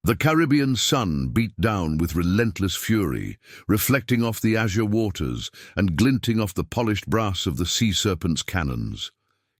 The Caribbean sun beat down with relentless fury, reflecting off the azure waters and glinting off the polished brass of the sea serpent's cannons.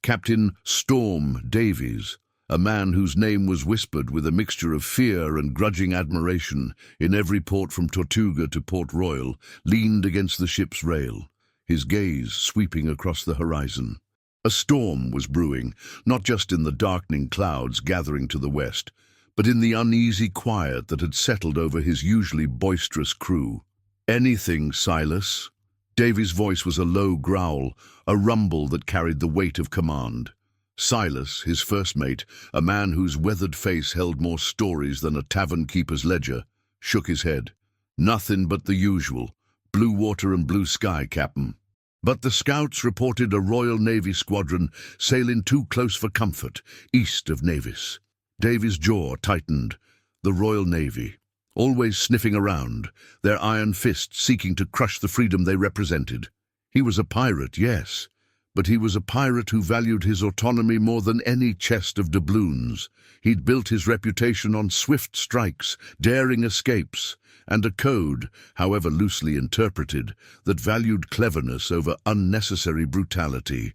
Captain Storm Davies, a man whose name was whispered with a mixture of fear and grudging admiration in every port from Tortuga to Port Royal, leaned against the ship's rail, his gaze sweeping across the horizon. A storm was brewing, not just in the darkening clouds gathering to the west, but in the uneasy quiet that had settled over his usually boisterous crew. "Anything, Silas?" Davies' voice was a low growl, a rumble that carried the weight of command. Silas, his first mate, a man whose weathered face held more stories than a tavern keeper's ledger, shook his head. "Nothing but the usual. Blue water and blue sky, Captain." But the scouts reported a Royal Navy squadron sailing too close for comfort, east of Davies. Davies' jaw tightened. The Royal Navy, always sniffing around, their iron fists seeking to crush the freedom they represented. He was a pirate, yes, but he was a pirate who valued his autonomy more than any chest of doubloons. He'd built his reputation on swift strikes, daring escapes, and a code, however loosely interpreted, that valued cleverness over unnecessary brutality.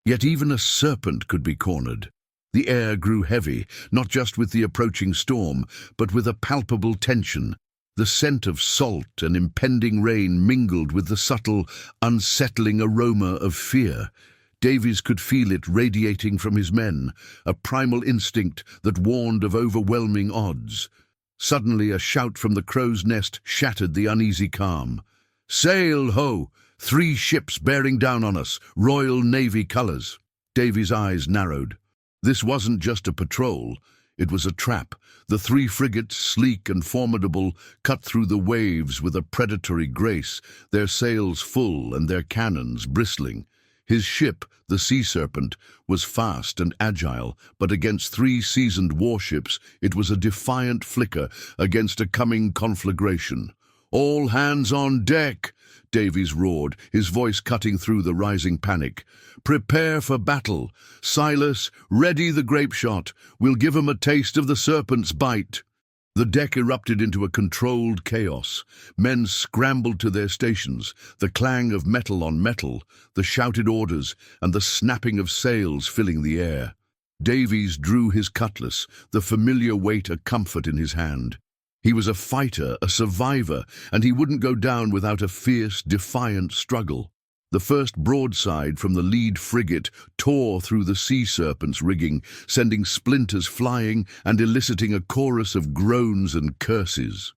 Yet even a serpent could be cornered. The air grew heavy, not just with the approaching storm, but with a palpable tension. The scent of salt and impending rain mingled with the subtle, unsettling aroma of fear. Davies could feel it radiating from his men, a primal instinct that warned of overwhelming odds. Suddenly a shout from the crow's nest shattered the uneasy calm. "Sail, ho! 3 ships bearing down on us, Royal Navy colours." Davies' eyes narrowed. This wasn't just a patrol, it was a trap. The 3 frigates, sleek and formidable, cut through the waves with a predatory grace, their sails full and their cannons bristling. His ship, the Sea Serpent, was fast and agile, but against 3 seasoned warships it was a defiant flicker against a coming conflagration. "All hands on deck!" Davies roared, his voice cutting through the rising panic. "Prepare for battle. Silas, ready the grape shot. We'll give 'em a taste of the serpent's bite." The deck erupted into a controlled chaos. Men scrambled to their stations, the clang of metal on metal, the shouted orders, and the snapping of sails filling the air. Davies drew his cutlass, the familiar weight a comfort in his hand. He was a fighter, a survivor, and he wouldn't go down without a fierce, defiant struggle. The first broadside from the lead frigate tore through the Sea Serpent's rigging, sending splinters flying and eliciting a chorus of groans and curses.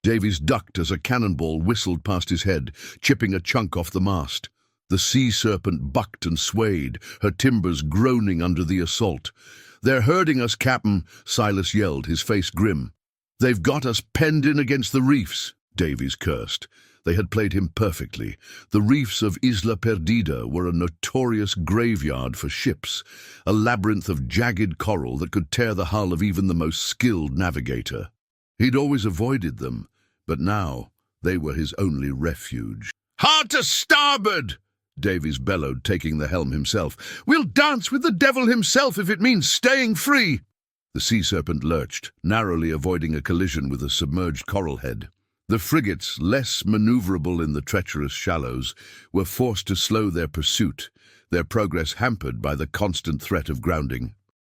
Davies ducked as a cannonball whistled past his head, chipping a chunk off the mast. The Sea Serpent bucked and swayed, her timbers groaning under the assault. "They're herding us, Captain," Silas yelled, his face grim. "They've got us penned in against the reefs," Davies cursed. They had played him perfectly. The reefs of Isla Perdida were a notorious graveyard for ships, a labyrinth of jagged coral that could tear the hull of even the most skilled navigator. He'd always avoided them, but now they were his only refuge. "Hard to starboard!" Davies bellowed, taking the helm himself. "We'll dance with the devil himself if it means staying free!" The Sea Serpent lurched, narrowly avoiding a collision with a submerged coral head. The frigates, less maneuverable in the treacherous shallows, were forced to slow their pursuit, their progress hampered by the constant threat of grounding.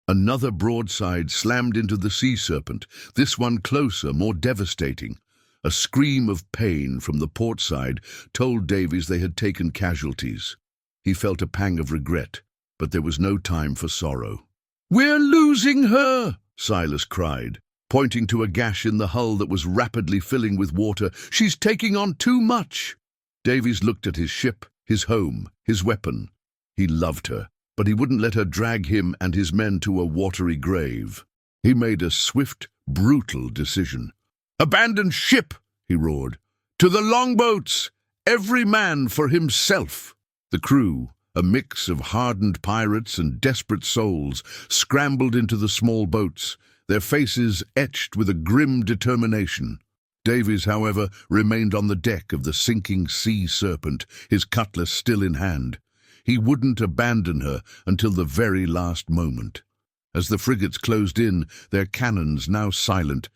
Another broadside slammed into the Sea Serpent, this one closer, more devastating. A scream of pain from the port side told Davies they had taken casualties. He felt a pang of regret, but there was no time for sorrow. "We're losing her!" Silas cried, pointing to a gash in the hull that was rapidly filling with water. "She's taking on too much." Davies looked at his ship, his home, his weapon. He loved her, but he wouldn't let her drag him and his men to a watery grave. He made a swift, brutal decision. "Abandon ship!" he roared. "To the longboats! Every man for himself!" The crew, a mix of hardened pirates and desperate souls, scrambled into the small boats, their faces etched with a grim determination. Davies, however, remained on the deck of the sinking Sea Serpent, his cutlass still in hand. He wouldn't abandon her until the very last moment. As the frigates closed in, their cannons now silent,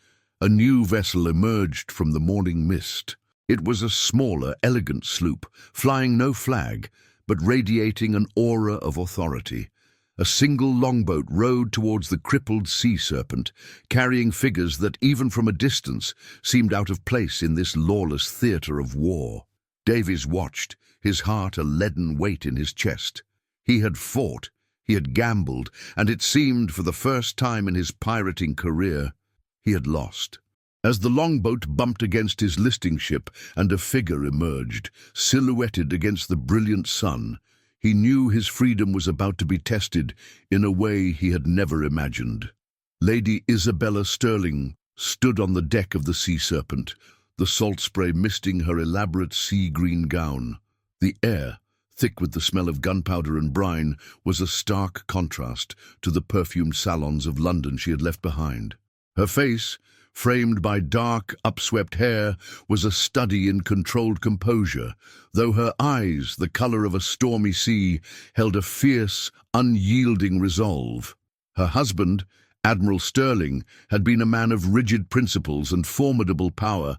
A new vessel emerged from the morning mist. It was a smaller, elegant sloop, flying no flag, but radiating an aura of authority. A single longboat rowed towards the crippled sea serpent, carrying figures that, even from a distance, seemed out of place in this lawless theatre of war. Davies watched, his heart a leaden weight in his chest. He had fought, he had gambled, and it seemed, for the first time in his pirating career, he had lost. As the longboat bumped against his listing ship and a figure emerged, silhouetted against the brilliant sun, he knew his freedom was about to be tested in a way he had never imagined. Lady Isabella Sterling stood on the deck of the Sea Serpent, the salt spray misting her elaborate sea-green gown. The air, thick with the smell of gunpowder and brine, was a stark contrast to the perfumed salons of London she had left behind. Her face, framed by dark, upswept hair, was a study in controlled composure, though her eyes, the color of a stormy sea, held a fierce, unyielding resolve. Her husband, Admiral Sterling, had been a man of rigid principles and formidable power,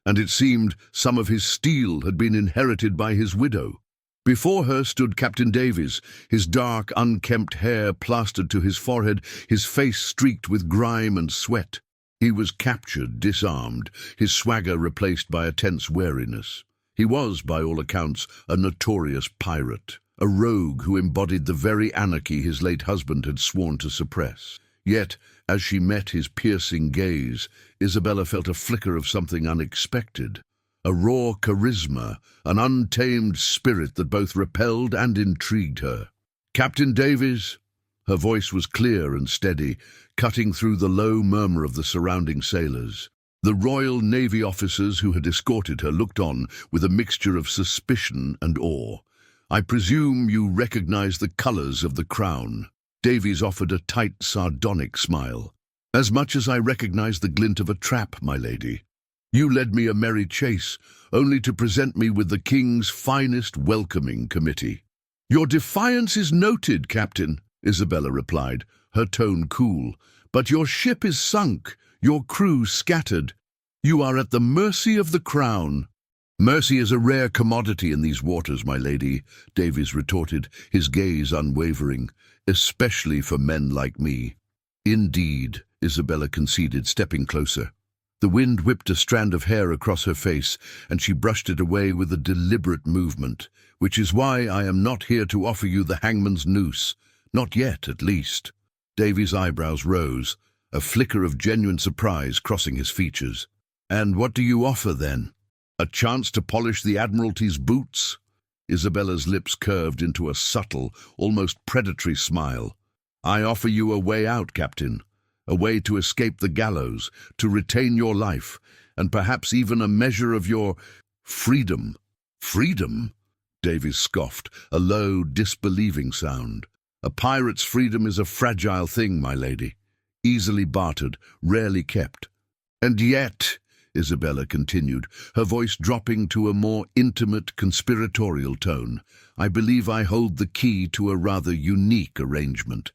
and it seemed some of his steel had been inherited by his widow. Before her stood Captain Davies, his dark, unkempt hair plastered to his forehead, his face streaked with grime and sweat. He was captured, disarmed, his swagger replaced by a tense wariness. He was, by all accounts, a notorious pirate, a rogue who embodied the very anarchy his late husband had sworn to suppress. Yet, as she met his piercing gaze, Isabella felt a flicker of something unexpected. A raw charisma, an untamed spirit that both repelled and intrigued her. "Captain Davies?" Her voice was clear and steady, cutting through the low murmur of the surrounding sailors. The Royal Navy officers who had escorted her looked on with a mixture of suspicion and awe. "I presume you recognize the colors of the crown." Davies offered a tight, sardonic smile. "As much as I recognize the glint of a trap, my lady. You led me a merry chase, only to present me with the King's finest welcoming committee." "Your defiance is noted, Captain," Isabella replied, her tone cool. "But your ship is sunk, your crew scattered. You are at the mercy of the crown." "Mercy is a rare commodity in these waters, my lady," Davies retorted, his gaze unwavering, "especially for men like me." "Indeed," Isabella conceded, stepping closer. The wind whipped a strand of hair across her face, and she brushed it away with a deliberate movement, "which is why I am not here to offer you the hangman's noose. Not yet, at least." Davies' eyebrows rose, a flicker of genuine surprise crossing his features. "And what do you offer, then? A chance to polish the Admiralty's boots?" Isabella's lips curved into a subtle, almost predatory smile. "I offer you a way out, Captain. A way to escape the gallows, to retain your life, and perhaps even a measure of your freedom." "Freedom?" Davies scoffed, a low, disbelieving sound. "A pirate's freedom is a fragile thing, my lady. Easily bartered, rarely kept." "And yet," Isabella continued, her voice dropping to a more intimate, conspiratorial tone, "I believe I hold the key to a rather unique arrangement,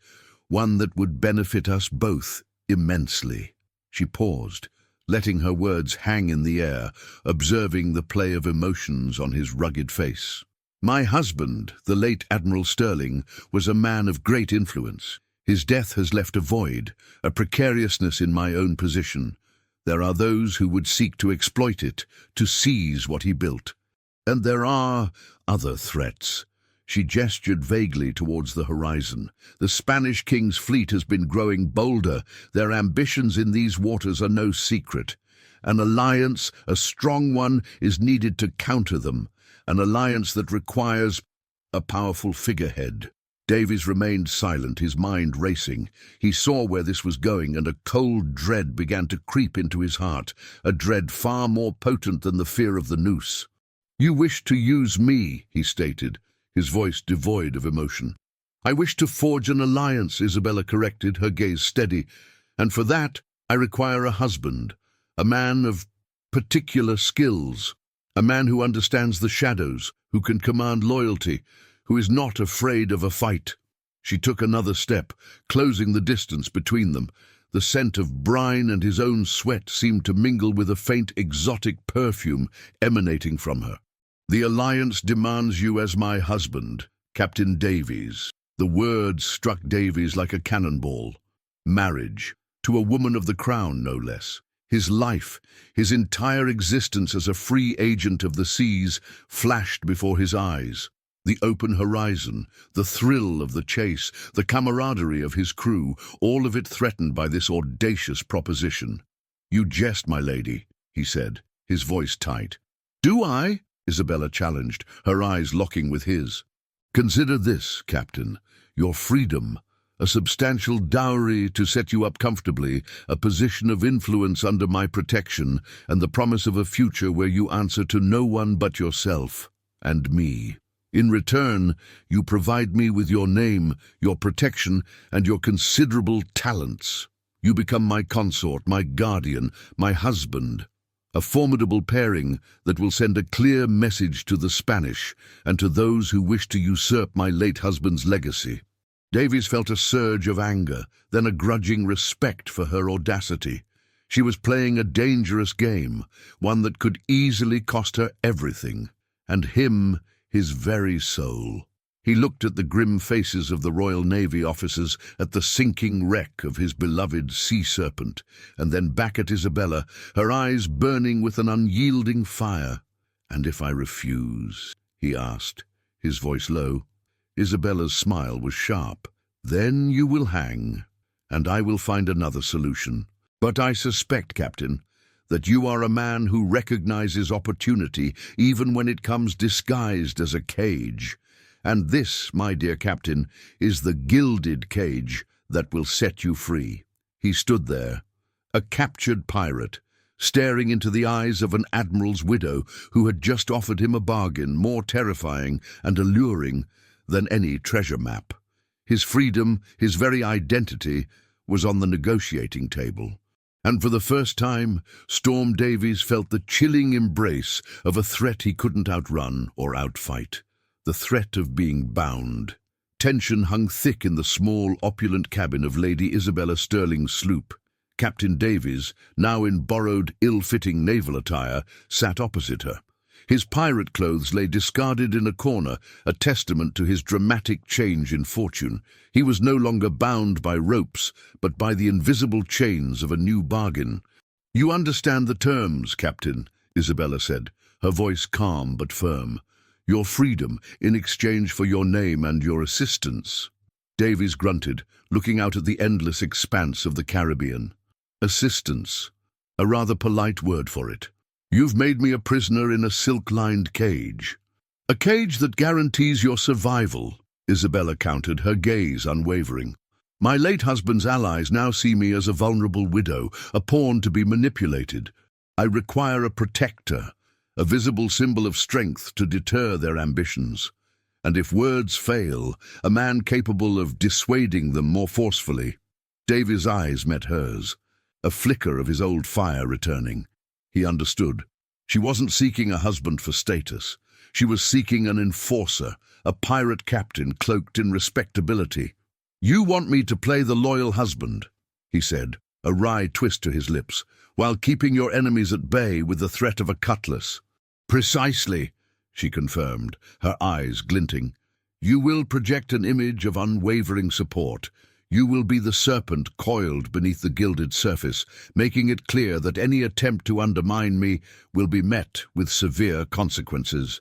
one that would benefit us both immensely." She paused, letting her words hang in the air, observing the play of emotions on his rugged face. "My husband, the late Admiral Sterling, was a man of great influence. His death has left a void, a precariousness in my own position. There are those who would seek to exploit it, to seize what he built. And there are other threats." She gestured vaguely towards the horizon. "The Spanish king's fleet has been growing bolder. Their ambitions in these waters are no secret. An alliance, a strong one, is needed to counter them. An alliance that requires a powerful figurehead." Davies remained silent, his mind racing. He saw where this was going, and a cold dread began to creep into his heart, a dread far more potent than the fear of the noose. "You wish to use me," he stated, his voice devoid of emotion. "I wish to forge an alliance," Isabella corrected, her gaze steady. "And for that, I require a husband, a man of particular skills, a man who understands the shadows, who can command loyalty, who is not afraid of a fight." She took another step, closing the distance between them. The scent of brine and his own sweat seemed to mingle with a faint exotic perfume emanating from her. "The Alliance demands you as my husband, Captain Davies." The words struck Davies like a cannonball. Marriage, to a woman of the crown no less. His life, his entire existence as a free agent of the seas, flashed before his eyes. The open horizon, the thrill of the chase, the camaraderie of his crew, all of it threatened by this audacious proposition. "You jest, my lady," he said, his voice tight. "Do I?" Isabella challenged, her eyes locking with his. "Consider this, Captain, your freedom, a substantial dowry to set you up comfortably, a position of influence under my protection, and the promise of a future where you answer to no one but yourself and me. In return, you provide me with your name, your protection, and your considerable talents. You become my consort, my guardian, my husband. A formidable pairing that will send a clear message to the Spanish and to those who wish to usurp my late husband's legacy." Davies felt a surge of anger, then a grudging respect for her audacity. She was playing a dangerous game, one that could easily cost her everything, and him his very soul. He looked at the grim faces of the Royal Navy officers, at the sinking wreck of his beloved sea serpent, and then back at Isabella, her eyes burning with an unyielding fire. "And if I refuse?" he asked, his voice low. Isabella's smile was sharp. "Then you will hang, and I will find another solution. But I suspect, Captain, that you are a man who recognizes opportunity even when it comes disguised as a cage. And this, my dear Captain, is the gilded cage that will set you free." He stood there, a captured pirate, staring into the eyes of an admiral's widow who had just offered him a bargain more terrifying and alluring than any treasure map. His freedom, his very identity, was on the negotiating table. And for the first time, Storm Davies felt the chilling embrace of a threat he couldn't outrun or outfight. The threat of being bound. Tension hung thick in the small, opulent cabin of Lady Isabella Sterling's sloop. Captain Davies, now in borrowed, ill-fitting naval attire, sat opposite her. His pirate clothes lay discarded in a corner, a testament to his dramatic change in fortune. He was no longer bound by ropes, but by the invisible chains of a new bargain. "You understand the terms, Captain," Isabella said, her voice calm but firm. "Your freedom in exchange for your name and your assistance." Davies grunted, looking out at the endless expanse of the Caribbean. "Assistance, a rather polite word for it. You've made me a prisoner in a silk-lined cage." "A cage that guarantees your survival," Isabella countered, her gaze unwavering. "My late husband's allies now see me as a vulnerable widow, a pawn to be manipulated. I require a protector, a visible symbol of strength to deter their ambitions. And if words fail, a man capable of dissuading them more forcefully." Davies' eyes met hers, a flicker of his old fire returning. He understood. She wasn't seeking a husband for status. She was seeking an enforcer, a pirate captain cloaked in respectability. "You want me to play the loyal husband," he said, a wry twist to his lips, "while keeping your enemies at bay with the threat of a cutlass." "Precisely," she confirmed, her eyes glinting. "You will project an image of unwavering support. You will be the serpent coiled beneath the gilded surface, making it clear that any attempt to undermine me will be met with severe consequences."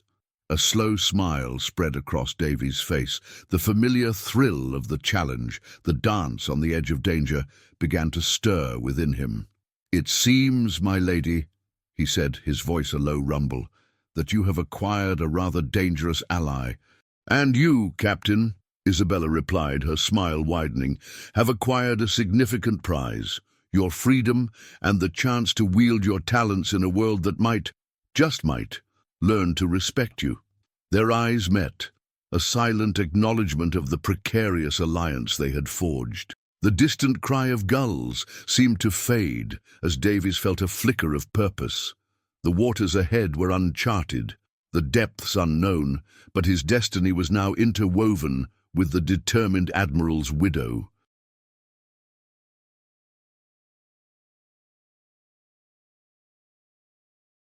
A slow smile spread across Davies' face. The familiar thrill of the challenge, the dance on the edge of danger, began to stir within him. "It seems, my lady," he said, his voice a low rumble, "that you have acquired a rather dangerous ally." "And you, Captain," Isabella replied, her smile widening, "have acquired a significant prize, your freedom and the chance to wield your talents in a world that might, just might, learn to respect you." Their eyes met, a silent acknowledgement of the precarious alliance they had forged. The distant cry of gulls seemed to fade as Davies felt a flicker of purpose. The waters ahead were uncharted, the depths unknown, but his destiny was now interwoven with the determined Admiral's widow.